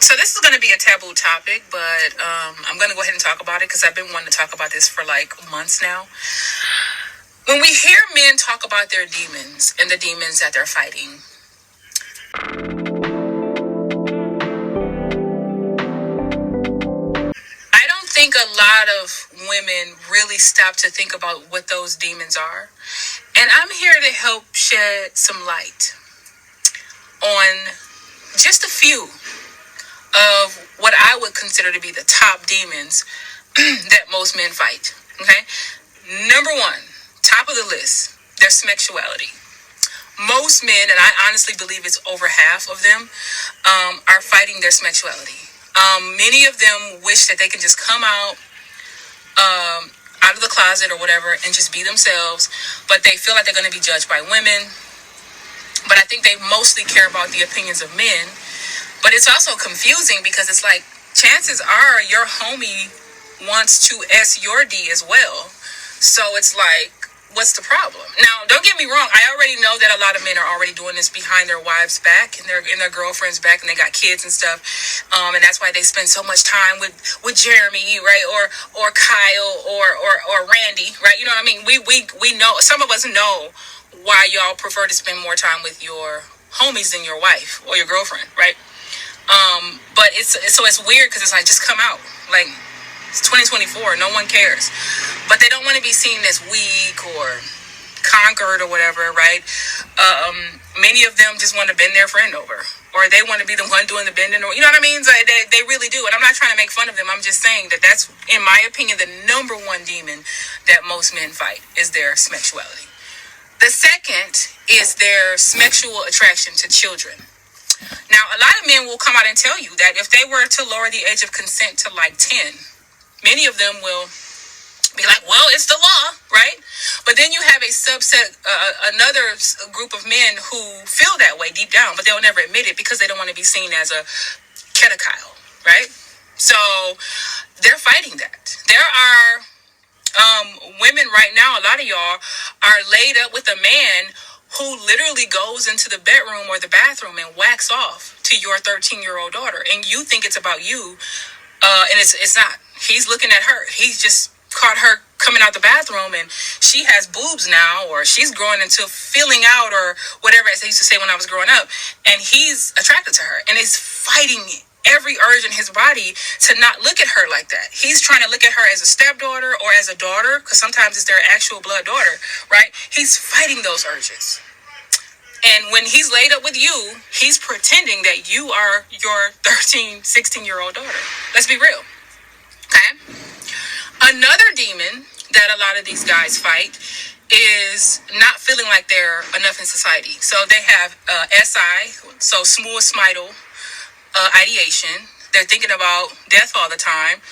So this is going to be a taboo topic, but I'm going to go ahead and talk about it because I've been wanting to talk about this for like months now. When we hear men talk about their demons and the demons that they're fighting, I don't think a lot of women really stop to think about what those demons are. And I'm here to help shed some light on just a few of what I would consider to be the top demons that most men fight. Okay? Number one, top of the list, their sexuality. Most men, and I honestly believe it's over half of them, are fighting their sexuality. Many of them wish that they can just come out of the closet or whatever and just be themselves, but they feel like they're going to be judged by women. But I think they mostly care about the opinions of men. But it's also confusing because it's like, chances are your homie wants to S your D as well. So it's like, what's the problem? Now, don't get me wrong. I already know that a lot of men are already doing this behind their wives' back and their girlfriends' back, and they got kids and stuff. And that's why they spend so much time with Jeremy, right? Or Kyle or Randy, right? You know what I mean? We know, some of us know why y'all prefer to spend more time with your homies than your wife or your girlfriend, right? But it's weird because it's like, just come out. Like, it's 2024. No one cares. But they don't want to be seen as weak or conquered or whatever, right? Many of them just want to bend their friend over. Or they want to be the one doing the bending. Or, you know what I mean? So they really do. And I'm not trying to make fun of them. I'm just saying that that's, in my opinion, the number one demon that most men fight is their sexuality. The second is their sexual attraction to children. Now, a lot of men will come out and tell you that if they were to lower the age of consent to like 10, many of them will be like, well, it's the law, right? But then you have a subset, another group of men who feel that way deep down, but they'll never admit it because they don't want to be seen as a pedophile, right? So they're fighting that. There are women right now, a lot of y'all are laid up with a man who literally goes into the bedroom or the bathroom and whacks off to your 13-year-old daughter, and you think it's about you, and it's not. He's looking at her. He's just caught her coming out the bathroom, and she has boobs now, or she's growing into filling out, or whatever, as I used to say when I was growing up, and he's attracted to her, and is fighting every urge in his body to not look at her like that. He's trying to look at her as a stepdaughter or as a daughter, because sometimes it's their actual blood daughter, right? He's fighting those urges. And when he's laid up with you, he's pretending that you are your 13, 16-year-old daughter. Let's be real. Okay? Another demon that a lot of these guys fight is not feeling like they're enough in society. So they have SI, so suicidal ideation. They're thinking about death all the time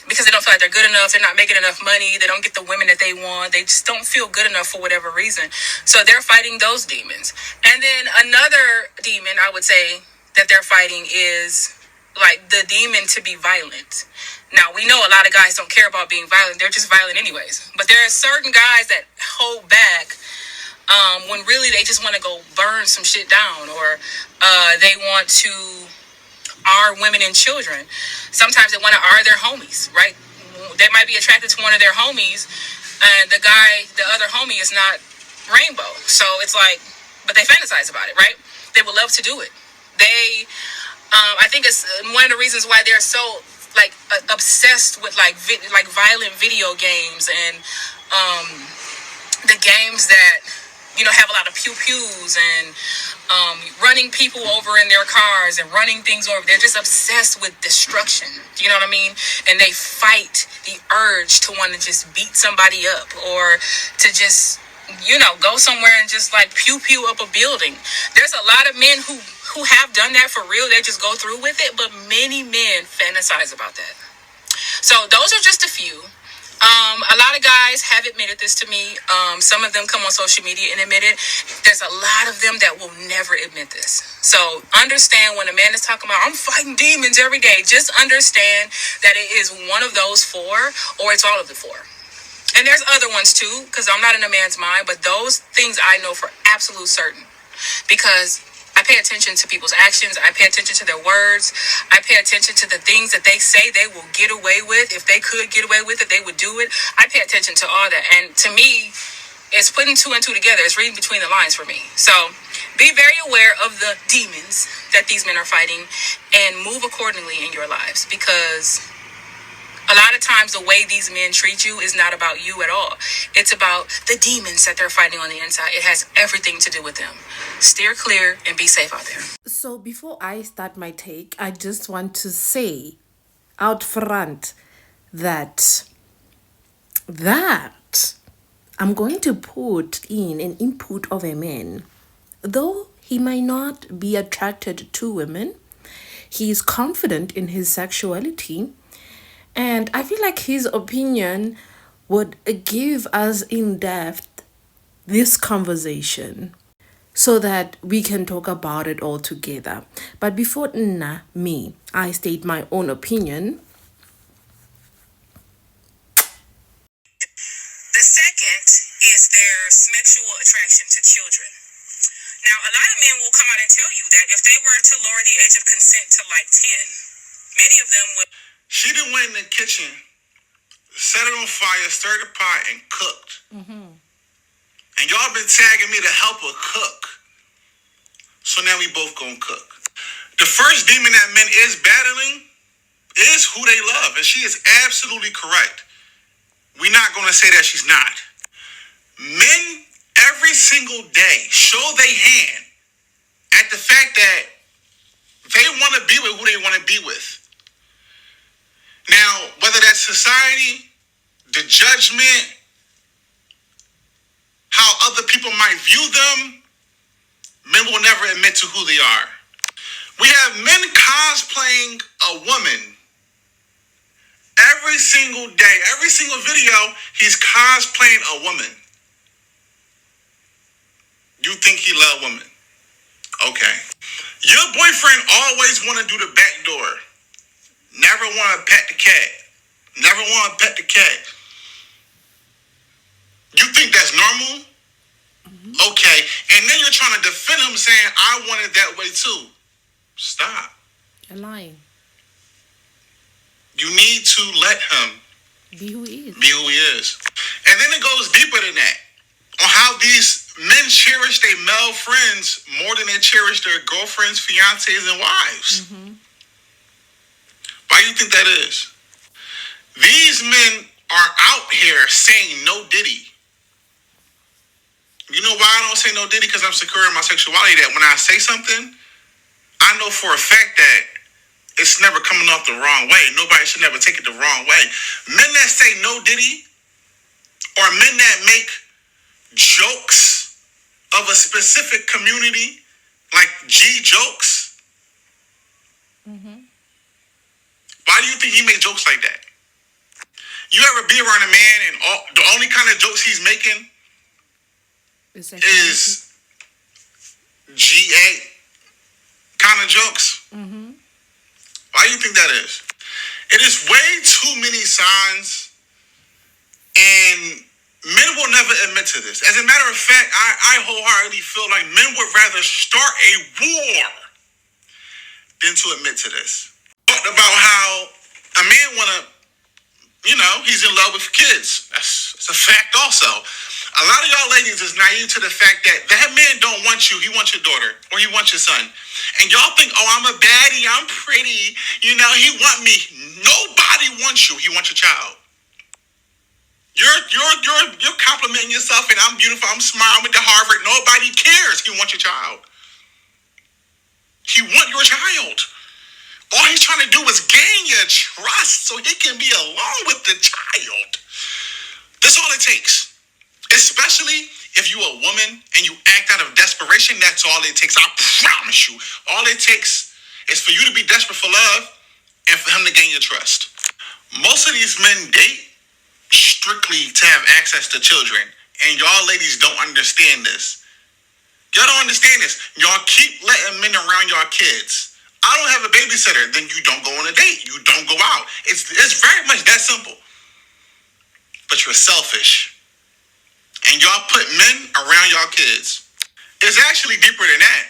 because they don't feel like they're good enough. They're not making enough money. They don't get the women that they want. They just don't feel good enough for whatever reason. So they're fighting those demons. And then another demon, I would say, that they're fighting is like the demon to be violent. Now, we know a lot of guys don't care about being violent. They're just violent anyways. But there are certain guys that hold back when really they just want to go burn some shit down, or they want to R women and children. Sometimes they want to R their homies, right? They might be attracted to one of their homies, and the other homie is not rainbow. So it's like, but they fantasize about it, right? They would love to do it. I think it's one of the reasons why they're so like obsessed with like violent video games and the games that, you know, have a lot of pew-pews and running people over in their cars and running things over. They're just obsessed with destruction. You know what I mean? And they fight the urge to want to just beat somebody up, or to just, you know, go somewhere and just like pew-pew up a building. There's a lot of men who have done that for real. They just go through with it, but many men fantasize about that. So those are just a few. A lot of guys have admitted this to me. Some of them come on social media and admit it. There's a lot of them that will never admit this. So understand, when a man is talking about, I'm fighting demons every day, just understand that it is one of those four, or it's all of the four. And there's other ones too, because I'm not in a man's mind, but those things I know for absolute certain, because I pay attention to people's actions. I pay attention to their words. I pay attention to the things that they say they will get away with. If they could get away with it, they would do it. I pay attention to all that. And to me, it's putting two and two together. It's reading between the lines for me. So be very aware of the demons that these men are fighting and move accordingly in your lives, because a lot of times the way these men treat you is not about you at all. It's about the demons that they're fighting on the inside. It has everything to do with them. Steer clear and be safe out there. So before I start my take, I just want to say out front that I'm going to put in an input of a man. Though he might not be attracted to women, he is confident in his sexuality. And I feel like his opinion would give us in depth this conversation so that we can talk about it all together. But before I state my own opinion. The second is their sexual attraction to children. Now, a lot of men will come out and tell you that if they were to lower the age of consent to like 10, many of them would. She done went in the kitchen, set it on fire, stirred the pot, and cooked. And y'all been tagging me to help her cook. So now we both gonna cook. The first demon that men is battling is who they love. And she is absolutely correct. We're not gonna say that she's not. Men every single day show they hand at the fact that they want to be with who they want to be with. Now, whether that's society, the judgment, how other people might view them, men will never admit to who they are. We have men cosplaying a woman every single day. Every single video, he's cosplaying a woman. You think he love women? Okay. Your boyfriend always want to do the back door. Never want to pet the cat. Never want to pet the cat. You think that's normal? Okay. And then you're trying to defend him saying, I want it that way too. Stop. You're lying. You need to let him Be who he is. be who he is. And then it goes deeper than that. On how these men cherish their male friends more than they cherish their girlfriends, fiancés, and wives. Why do you think that is? These men are out here saying no Diddy. You know why I don't say no Diddy? Because I'm secure in my sexuality, that when I say something, I know for a fact that it's never coming off the wrong way. Nobody should never take it the wrong way. Men that say no Diddy, or men that make jokes of a specific community, like G jokes. Why do you think he made jokes like that? You ever be around a man and the only kind of jokes he's making is GA kind of jokes? Why do you think that is? It is way too many signs, and men will never admit to this. As a matter of fact, I wholeheartedly feel like men would rather start a war than to admit to this. Talked about how a man wanna, he's in love with kids. That's a fact also. A lot of y'all ladies is naive to the fact that that man don't want you. He wants your daughter or he wants your son. And y'all think, oh, I'm a baddie, I'm pretty. He want me. Nobody wants you. He wants your child. You're complimenting yourself and I'm beautiful, I'm smart, I went to Harvard. Nobody cares. He wants your child. He wants your child. All he's trying to do is gain your trust so he can be alone with the child. That's all it takes. Especially if you're a woman and you act out of desperation, that's all it takes. I promise you. All it takes is for you to be desperate for love and for him to gain your trust. Most of these men date strictly to have access to children. And y'all ladies don't understand this. Y'all don't understand this. Y'all keep letting men around y'all kids. I don't have a babysitter, then you don't go on a date. You don't go out. It's very much that simple. But you're selfish. And y'all put men around y'all kids. It's actually deeper than that.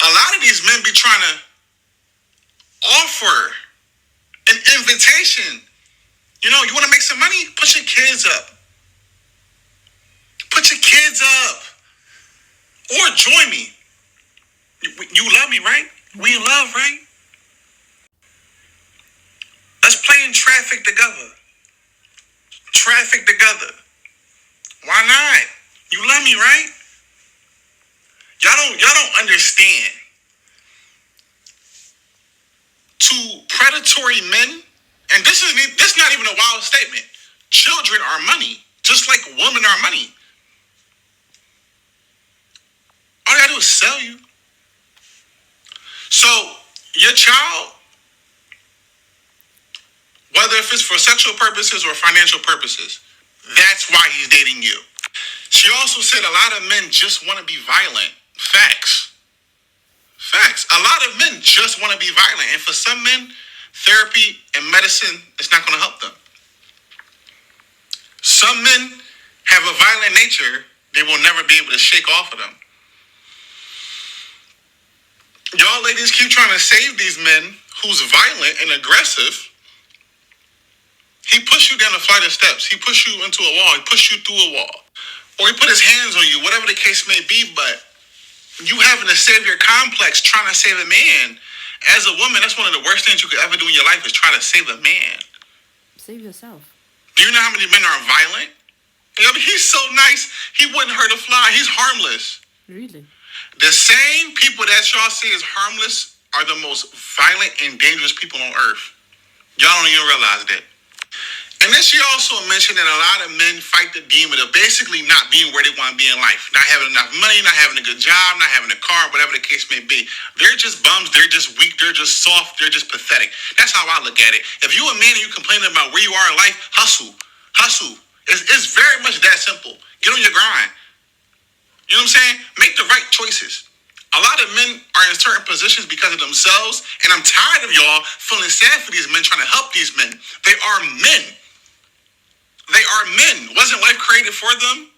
A lot of these men be trying to offer an invitation. You know, you want to make some money? Put your kids up. Put your kids up. Or join me. You love me, right? We in love, right? Let's play in traffic together. Traffic together. Why not? You love me, right? Y'all don't understand. To predatory men, and this not even a wild statement. Children are money, just like women are money. All you gotta do is sell you. So your child, whether if it's for sexual purposes or financial purposes, that's why he's dating you. She also said a lot of men just want to be violent. Facts. Facts. A lot of men just want to be violent. And for some men, therapy and medicine is not going to help them. Some men have a violent nature they will never be able to shake off of them. Y'all ladies keep trying to save these men who's violent and aggressive. He pushed you down a flight of steps. He pushed you into a wall. He pushed you through a wall. Or he put his hands on you, whatever the case may be, but you having a savior complex trying to save a man. As a woman, that's one of the worst things you could ever do in your life is try to save a man. Save yourself. Do you know how many men are violent? I mean, he's so nice, he wouldn't hurt a fly. He's harmless. Really? The same people that y'all see as harmless are the most violent and dangerous people on earth. Y'all don't even realize that. And then she also mentioned that a lot of men fight the demon of basically not being where they want to be in life. Not having enough money, not having a good job, not having a car, whatever the case may be. They're just bums, they're just weak, they're just soft, they're just pathetic. That's how I look at it. If you a man and you complaining about where you are in life, hustle. Hustle. It's very much that simple. Get on your grind. You know what I'm saying? Make the right choices. A lot of men are in certain positions because of themselves, and I'm tired of y'all feeling sad for these men, trying to help these men. They are men. They are men. Wasn't life created for them?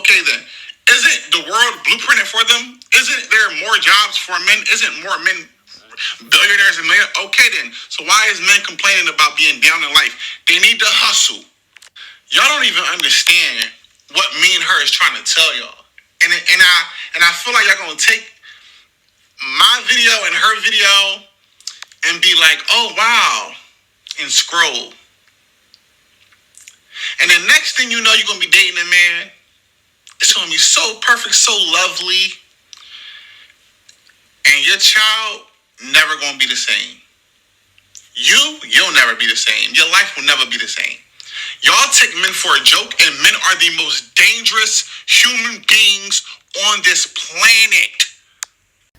Okay then. Isn't the world blueprinted for them? Isn't there more jobs for men? Isn't more men billionaires and millionaires? Okay then. So why is men complaining about being down in life? They need to hustle. Y'all don't even understand what me and her is trying to tell y'all. And I feel like y'all gonna take my video and her video and be like, oh wow, and scroll. And the next thing you know, you're going to be dating a man. It's going to be so perfect, so lovely. And your child never going to be the same. You'll never be the same. Your life will never be the same. Y'all take men for a joke, and men are the most dangerous human beings on this planet.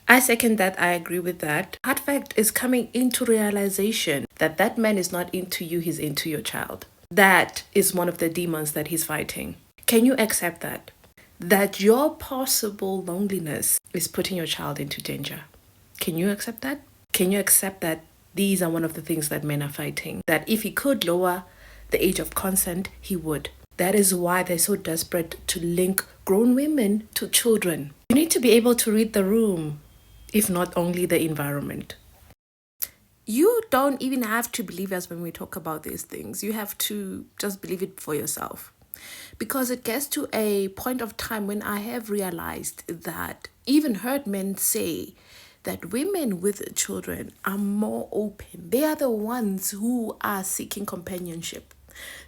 I second that. I agree with that. Hard fact is coming into realization that that man is not into you, he's into your child. That is one of the demons that he's fighting. Can you accept that? That your possible loneliness is putting your child into danger. Can you accept that? Can you accept that these are one of the things that men are fighting? That if he could lower the age of consent, he would. That is why they're so desperate to link grown women to children. You need to be able to read the room, if not only the environment. You don't even have to believe us when we talk about these things. You have to just believe it for yourself. Because it gets to a point of time when I have realized that, even heard men say that women with children are more open. They are the ones who are seeking companionship.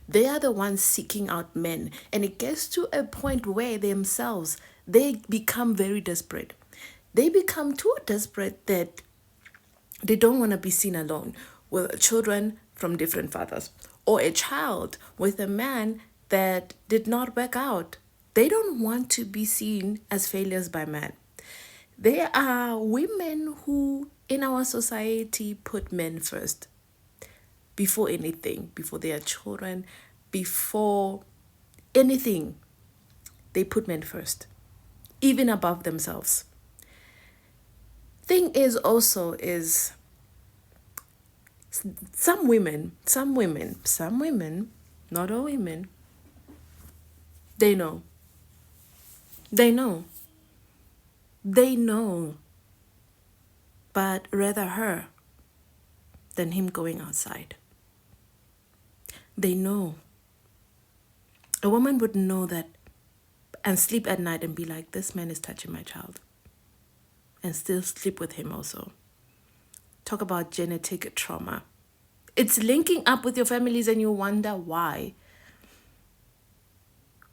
They are the ones seeking out men. And it gets to a point where themselves, they become very desperate. They become too desperate that they don't want to be seen alone with children from different fathers, or a child with a man that did not work out. They don't want to be seen as failures by men. There are women who in our society put men first before anything, before their children, before anything. They put men first, even above themselves. Thing is also is some women, not all women, they know but rather her than him going outside. They know. A woman would know that and sleep at night and be like, this man is touching my child. And still sleep with him also. Talk about genetic trauma. It's linking up with your families and you wonder why.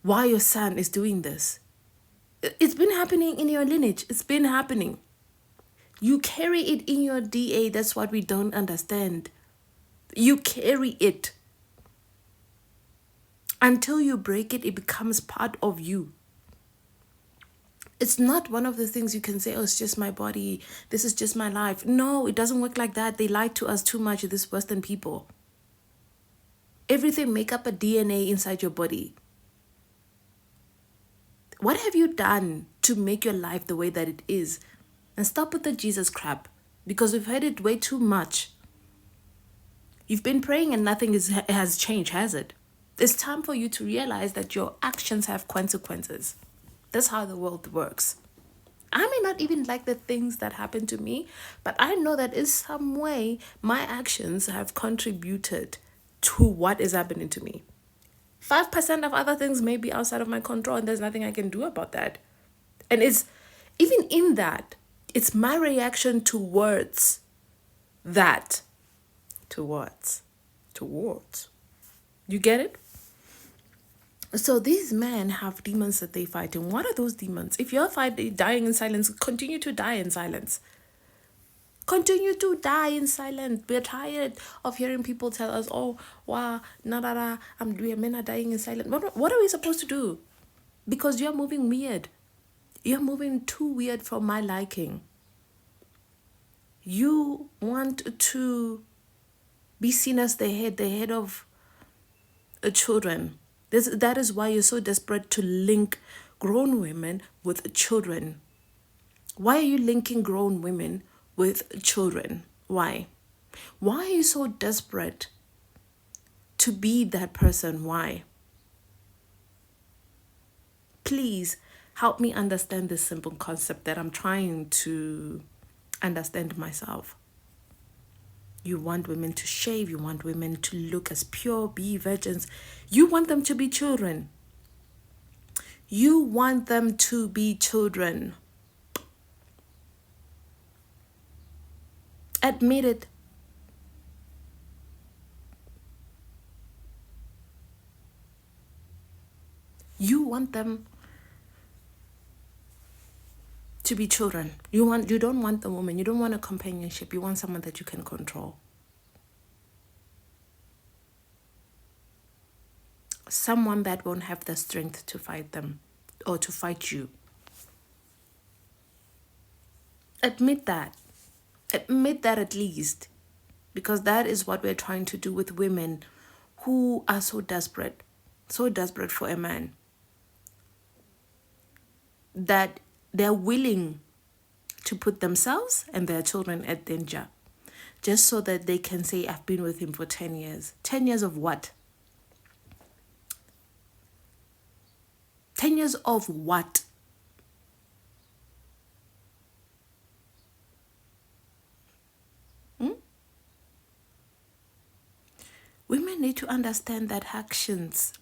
Why your son is doing this. It's been happening in your lineage. It's been happening. You carry it in your DNA. That's what we don't understand. You carry it. Until you break it, it becomes part of you. It's not one of the things you can say, oh, it's just my body. This is just my life. No, it doesn't work like that. They lie to us too much, these Western people. Everything make up a DNA inside your body. What have you done to make your life the way that it is? And stop with the Jesus crap, because we've heard it way too much. You've been praying and nothing has changed, has it? It's time for you to realize that your actions have consequences. That's how the world works. I may not even like the things that happen to me, but I know that in some way my actions have contributed to what is happening to me. 5% of other things may be outside of my control and there's nothing I can do about that. And it's even in that, it's my reaction towards that. Towards. You get it? So these men have demons that they fight. And what are those demons? If you're dying in silence, continue to die in silence. Continue to die in silence. We're tired of hearing people tell us, oh, wow, men are dying in silence. What are we supposed to do? Because you're moving weird. You're moving too weird for my liking. You want to be seen as the head of children. That is why you're so desperate to link grown women with children. Why are you linking grown women with children? Why? Why are you so desperate to be that person? Why? Please help me understand this simple concept that I'm trying to understand myself. You want women to shave. You want women to look as pure, be virgins. You want them to be children. You want them to be children. Admit it. You want them to be children. You don't want the woman. You don't want a companionship. You want someone that you can control. Someone that won't have the strength to fight them or to fight you. Admit that. Admit that at least. Because that is what we're trying to do with women who are so desperate for a man. That they're willing to put themselves and their children at danger just so that they can say, I've been with him for 10 years. 10 years of what? 10 years of what? Women need to understand that actions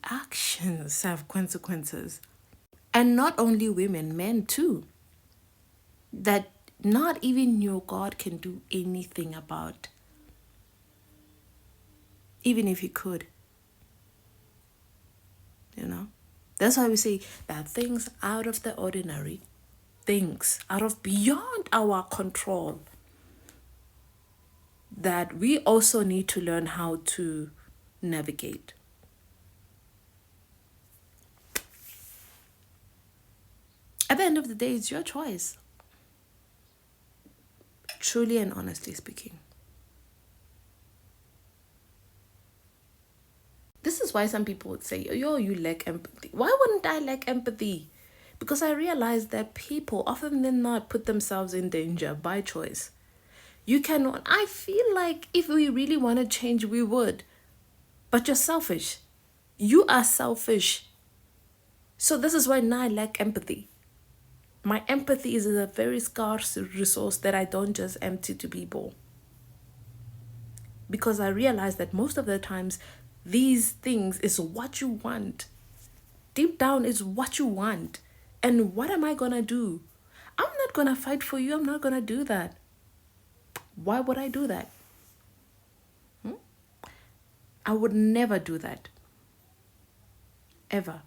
have consequences. And not only women, men too. That not even your God can do anything about. Even if he could. You know? That's why we say that things out of the ordinary, things out of beyond our control, that we also need to learn how to navigate. At the end of the day, it's your choice. Truly and honestly speaking. This is why some people would say, yo, you lack empathy. Why wouldn't I lack empathy? Because I realize that people often than not put themselves in danger by choice. I feel like if we really want to change, we would. But you're selfish. You are selfish. So this is why now I lack empathy. My empathy is a very scarce resource that I don't just empty to people. Because I realize that most of the times, these things is what you want. Deep down is what you want. And what am I going to do? I'm not going to fight for you. I'm not going to do that. Why would I do that? I would never do that. Ever.